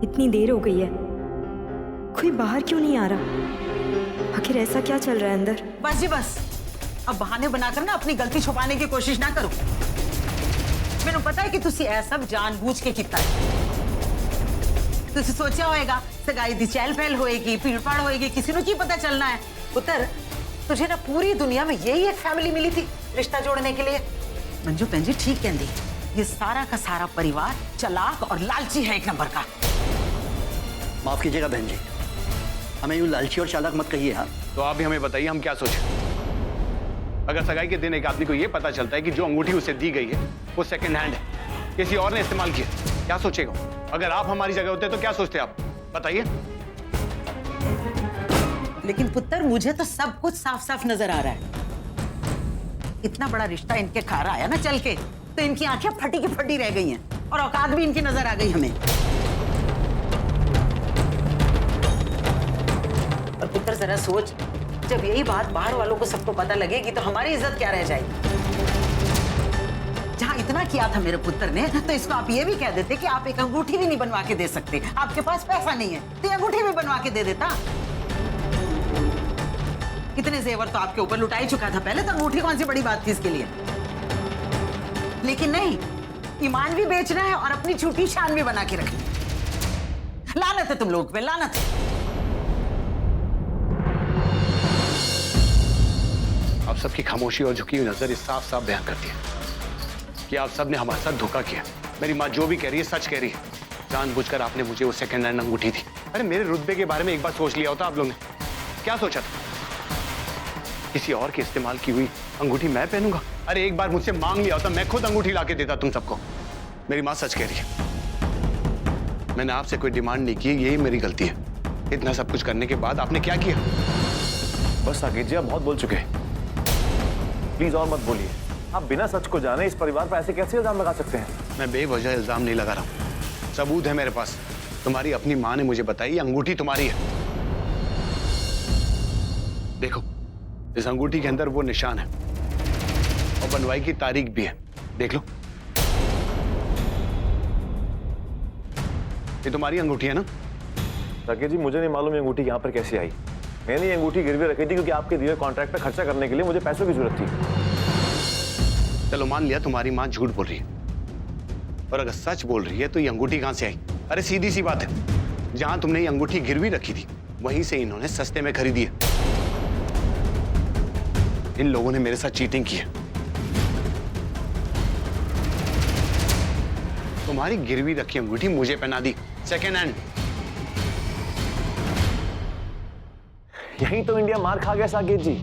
इतनी देर हो गई है, कोई बाहर क्यों नहीं आ रहा? आखिर ऐसा क्या चल रहा है अंदर? बस जी बस, अब बहाने बनाकर ना अपनी गलती छुपाने की कोशिश ना करो। मैंने पता है कि तुसी ऐ सब जानबूझ के किया है। तुसी सोचा होएगा सगाई दी चहल पहल होएगी, भीड़ भाड़ होएगी, किसी को की पता चलना है। पुत्र, तुझे ना पूरी दुनिया में यही एक फैमिली मिली थी रिश्ता जोड़ने के लिए। मंजू बहन जी ठीक कहती, ये सारा का सारा परिवार चालाक और लालची है एक नंबर का। माफ कीजिएगा बहन जी, हमें यूं लालची और चालाक मत कहिए। हाँ, तो आप भी हमें बताइए हम क्या सोचें। अगर सगाई के दिन एक आदमी को यह पता चलता है कि जो अंगूठी उसे दी गई है वो सेकंड हैंड है, किसी और ने इस्तेमाल किया, क्या सोचेगा? अगर आप हमारी जगह होते तो क्या सोचते आप? बताइए। लेकिन पुत्र, मुझे तो सब कुछ साफ साफ नजर आ रहा है। इतना बड़ा रिश्ता इनके खा रहा है ना चल के, तो इनकी आंखें फटी की फटी रह गई हैं और औकात भी इनकी नजर आ गई हमें। और पुत्र जरा सोच, जब यही बात बाहर वालों को सबको पता लगेगी तो हमारी इज्जत क्या रह जाएगी? जहां इतना किया था मेरे पुत्र ने, तो इसको आप ये भी कह देते कि आप एक अंगूठी भी नहीं बनवा के दे सकते, आपके पास पैसा नहीं है, तो ये अंगूठी भी बनवा के दे देता। कितने जेवर तो आपके ऊपर लुटा ही चुका था पहले, तो अंगूठी कौन सी बड़ी बात थी इसके लिए? लेकिन नहीं, ईमान भी बेचना है और अपनी झूठी शान भी बना के रखनी। लानत है तुम लोग पे, लानत है। आप सबकी खामोशी और झुकी हुई नजर इस साफ साफ बयान करती है कि आप सबने हमारे साथ धोखा किया। मेरी माँ जो भी कह रही है सच कह रही है। जानबूझकर आपने मुझे वो सेकंड हैंड अंगूठी दी। अरे मेरे रुतबे के बारे में एक बार सोच लिया होता आप लोगों ने? क्या सोचा था? किसी और के इस्तेमाल की हुई अंगूठी मैं पहनूंगा? अरे एक बार मुझसे मांग लिया होता, मैं खुद अंगूठी लाके देता तुम सबको। मेरी माँ सच कह रही है, मैंने आपसे कोई डिमांड नहीं की, यही मेरी गलती है। इतना सब कुछ करने के बाद आपने क्या किया? बस साकेत जी, आप बहुत बोल चुके हैं, प्लीज और मत बोलिए। आप बिना सच को जाने इस परिवार पर ऐसे कैसे इल्जाम लगा सकते हैं? मैं बेवजह इल्जाम नहीं लगा रहा हूं, सबूत है मेरे पास। तुम्हारी अपनी माँ ने मुझे बताई ये अंगूठी तुम्हारी है। देखो, इस अंगूठी के अंदर वो निशान है और बनवाई की तारीख भी है, देख लो। ये तुम्हारी अंगूठी है ना? साकेत जी, मुझे नहीं मालूम ये अंगूठी यहाँ पर कैसे आई। मैंने ये अंगूठी गिरवी रखी थी क्योंकि आपके दिए कॉन्ट्रैक्ट पे खर्चा करने के लिए मुझे पैसों की जरूरत थी। चलो मान लिया तुम्हारी माँ झूठ बोल रही है, और अगर सच बोल रही है तो ये अंगूठी कहां से आई? अरे सीधी सी बात है, जहां तुमने ये अंगूठी गिरवी रखी थी वहीं से इन्होंने सस्ते में खरीदी है। इन लोगों ने मेरे साथ चीटिंग की है। तुम्हारी गिरवी रखी अंगूठी मुझे पहना दी, सेकेंड हैंड। यही तो इंडिया मार खा गया साकेत जी।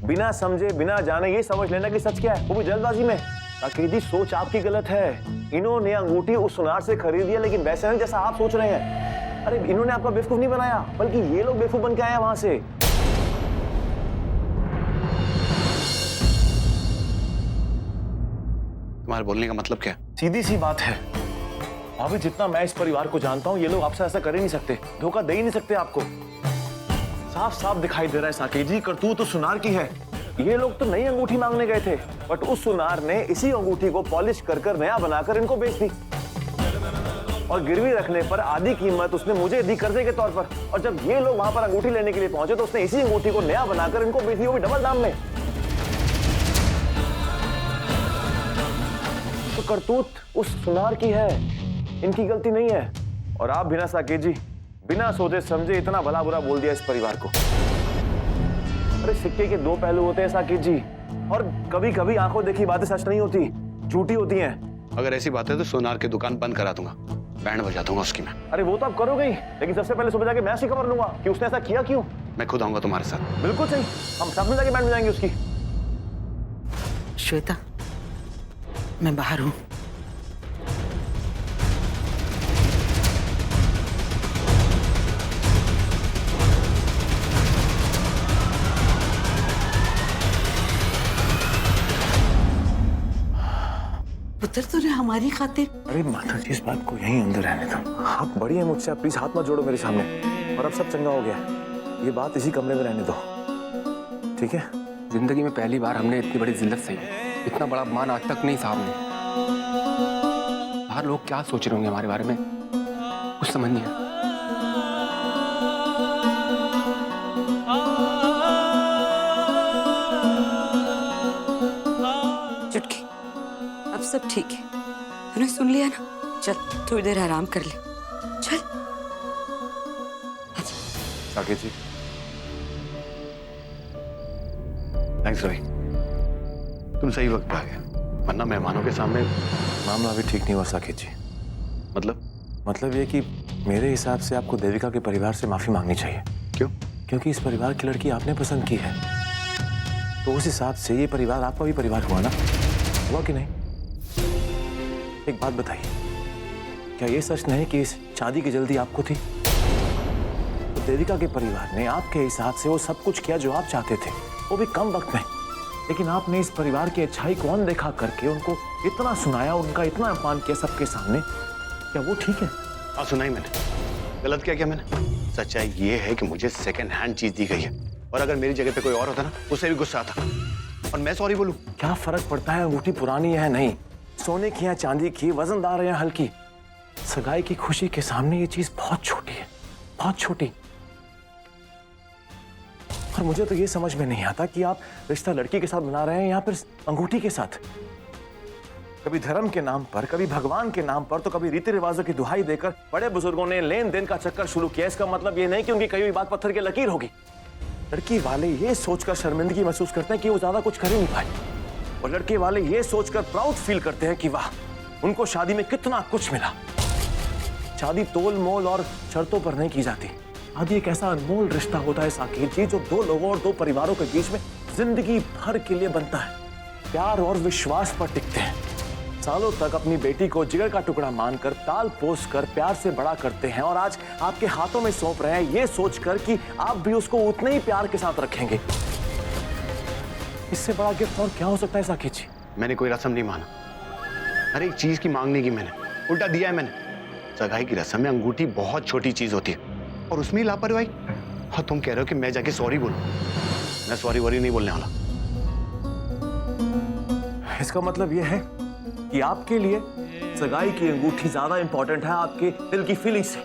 बिना समझे बिना जाने ये समझ लेना कि सच क्या है, वो भी जल्दबाजी में। साकेत जी, सोच आपकी गलत है। इन्होंने अंगूठी उस सुनार से खरीदी है, लेकिन वैसे नहीं जैसा आप सोच रहे हैं। अरे इन्होंने आपका बेवकूफ नहीं बनाया, बल्कि ये लोग बेवकूफ बन के आए हैं वहां से। तुम्हारे बोलने का मतलब क्या है? सीधी सी बात है भाभी, जितना मैं इस परिवार को जानता हूं, ये लोग आपसे ऐसा कर ही नहीं सकते, धोखा दे ही नहीं सकते आपको। साफ साफ दिखाई दे रहा है साकेत जी, करतूत तो सुनार की है। ये लोग तो नई अंगूठी मांगने गए थे, बट उस सुनार ने इसी अंगूठी को पॉलिश कर कर नया बनाकर इनको बेच दी, और गिरवी रखने पर आधी कीमत उसने मुझे दी कर्जे के तौर पर। और जब ये लोग वहां पर अंगूठी लेने के लिए पहुंचे तो उसने इसी अंगूठी को नया बनाकर इनको बेच दी, वो भी डबल दाम में। तो करतूत उस सुनार की है, इनकी गलती नहीं है। और आप बिना साकेत जी, बिना सोचे समझे इतना भला बुरा बोल दिया इस परिवार को। अरे सिक्के के दो पहलू होते हैं साकेत जी, और कभी कभी आंखों देखी बातें सच नहीं होती, झूठी होती हैं। अगर ऐसी बात है तो सोनार की दुकान बंद करा दूंगा, बैंड बजा दूंगा उसकी मैं। अरे वो तो आप करोगे ही, लेकिन सबसे पहले सुबह जाके मैं उसकी खबर लूंगा कि उसने ऐसा किया क्यों। मैं खुद आऊंगा तुम्हारे साथ। बिल्कुल सही, हम साथ में जाके बैंड बजाएंगे उसकी। श्वेता, मैं बाहर हूं। पुत्र, तूने हमारी खातिर। अरे माता जी, इस बात को यहीं अंदर रहने दो। आप बड़ी हैं मुझसे, आप प्लीज हाथ मत जोड़ो मेरे सामने। और अब सब चंगा हो गया, ये बात इसी कमरे में रहने दो, ठीक है? जिंदगी में पहली बार हमने इतनी बड़ी जिल्लत सही, इतना बड़ा अपमान आज तक नहीं सामने। बाहर लोग क्या सोच रहे होंगे हमारे बारे में? कुछ समझ नहीं आया। चुटकी, अब सब ठीक है। तूने सुन लिया ना? चल थोड़ी देर आराम कर ले। चल। साकेत जी, थैंक्स रवि, तुम सही वक्त पे आ गए, वरना मेहमानों के सामने। मामला अभी ठीक नहीं हुआ साकेत जी। मतलब ये कि मेरे हिसाब से आपको देविका के परिवार से माफी मांगनी चाहिए। क्यों? क्योंकि इस परिवार की लड़की आपने पसंद की है, तो उस हिसाब से ये परिवार आपका भी परिवार हुआ ना, हुआ कि नहीं? एक बात बताइए, क्या ये सच नहीं कि इस शादी की जल्दी आपको थी? तो देविका के परिवार ने आपके हिसाब से वो सब कुछ किया जो आप चाहते थे, वो भी कम वक्त में, लेकिन आपने इस परिवार की अच्छाई को अनदेखा करके उनको इतना सुनाया, उनका इतना अपमान किया सबके सामने। क्या वो ठीक है? हाँ, सुना ही मैंने। गलत क्या किया मैंने? सच्चाई ये है कि मुझे सेकंड हैंड चीज दी गई है, और अगर मेरी जगह पे कोई और होता ना, उसे भी गुस्सा आता, और मैं सॉरी बोलूं। क्या फर्क पड़ता है अंगूठी पुरानी है नहीं, सोने की या चांदी की, वजनदार या हल्की? सगाई की खुशी के सामने ये चीज बहुत छोटी है, बहुत छोटी। और मुझे तो ये समझ में नहीं आता कि आप रिश्ता लड़की के साथ बना रहे हैं या फिर अंगूठी के साथ। कभी धर्म के नाम पर, कभी भगवान के नाम पर, तो कभी रीति रिवाजों की दुहाई देकर बड़े बुजुर्गों ने लेन देन का चक्कर शुरू किया। इसका मतलब ये नहीं कि उनकी कही हुई बात पत्थर की लकीर होगी। लड़की वाले ये सोचकर शर्मिंदगी महसूस करते हैं कि वो ज्यादा कुछ कर ही नहीं पाए, और लड़के वाले ये सोचकर प्राउड फील करते हैं कि वाह, उनको शादी में कितना कुछ मिला। शादी तोल मोल और शर्तों पर नहीं की जाती। शादी एक ऐसा अनमोल रिश्ता होता है साकेत जी, जो दो लोगों और दो परिवारों के बीच में जिंदगी भर के लिए बनता है। प्यार और विश्वास पर टिकते हैं। सालों तक अपनी बेटी को जिगर का टुकड़ा मानकर, ताल पोस कर प्यार से बड़ा करते हैं, और आज आपके हाथों में सौंप रहे हैं ये सोचकर कि आप भी उसको उतने ही प्यार के साथ रखेंगे। इससे बड़ा गिफ्ट और क्या हो सकता है साकेत जी? मैंने कोई रस्म नहीं माना, हर एक चीज की मांग नहीं की मैंने, उल्टा दिया है मैंने। सगाई की रस्म में अंगूठी बहुत छोटी चीज होती है, और उसमें लापरवाही। और तुम कह रहे हो कि मैं जाके सॉरी बोलूं? मैं सॉरी वॉरी नहीं बोलने वाला। इसका मतलब यह है कि आपके लिए सगाई की अंगूठी ज्यादा इंपॉर्टेंट है आपके दिल की फीलिंग से,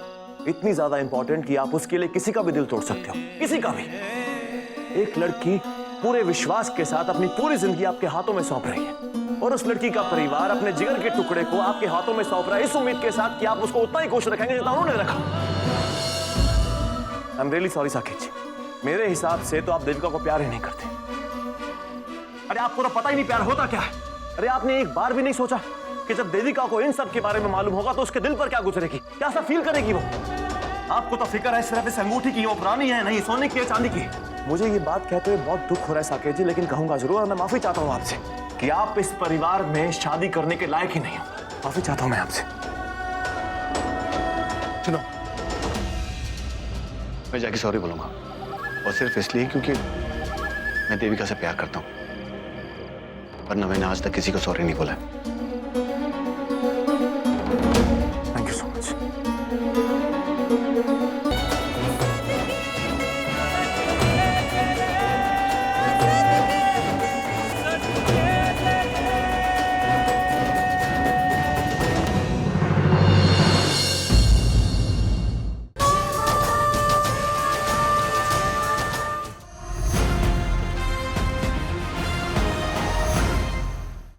इतनी ज्यादा इंपॉर्टेंट कि आप उसके लिए किसी का भी दिल तोड़ सकते हो, किसी का भी। एक लड़की पूरे विश्वास के साथ अपनी पूरी जिंदगी आपके हाथों में सौंप रही है, और उस लड़की का परिवार अपने जिगर के टुकड़े को आपके हाथों में सौंप रहा है इस उम्मीद के साथ कि आप उसको उतना ही खुश रखेंगे जितना उन्होंने रखा। I am really sorry Saket ji, मेरे हिसाब से तो आप देविका को प्यार ही नहीं करते। अरे आपको तो पता ही नहीं प्यार होता क्या है। अरे आपने एक बार भी नहीं सोचा कि जब देविका को इन सब के बारे में मालूम होगा तो उसके दिल पर क्या गुजरेगी, क्या सा फील करेगी वो? आपको तो फिक्र है सिर्फ इस अंगूठी की, वो पुरानी है नहीं, सोने की है चांदी की। मुझे ये बात कहते हुए बहुत दुख हो रहा है साकेत जी, लेकिन कहूंगा जरूर, और मैं माफी चाहता हूँ आपसे कि आप इस परिवार में शादी करने के लायक ही नहीं हो। माफी चाहता हूँ मैं आपसे। सुनो, मैं जाके सॉरी बोलूंगा, और सिर्फ इसलिए क्योंकि मैं देविका से प्यार करता हूँ, वरना मैंने आज तक किसी को सॉरी नहीं बोला। Thank you so much.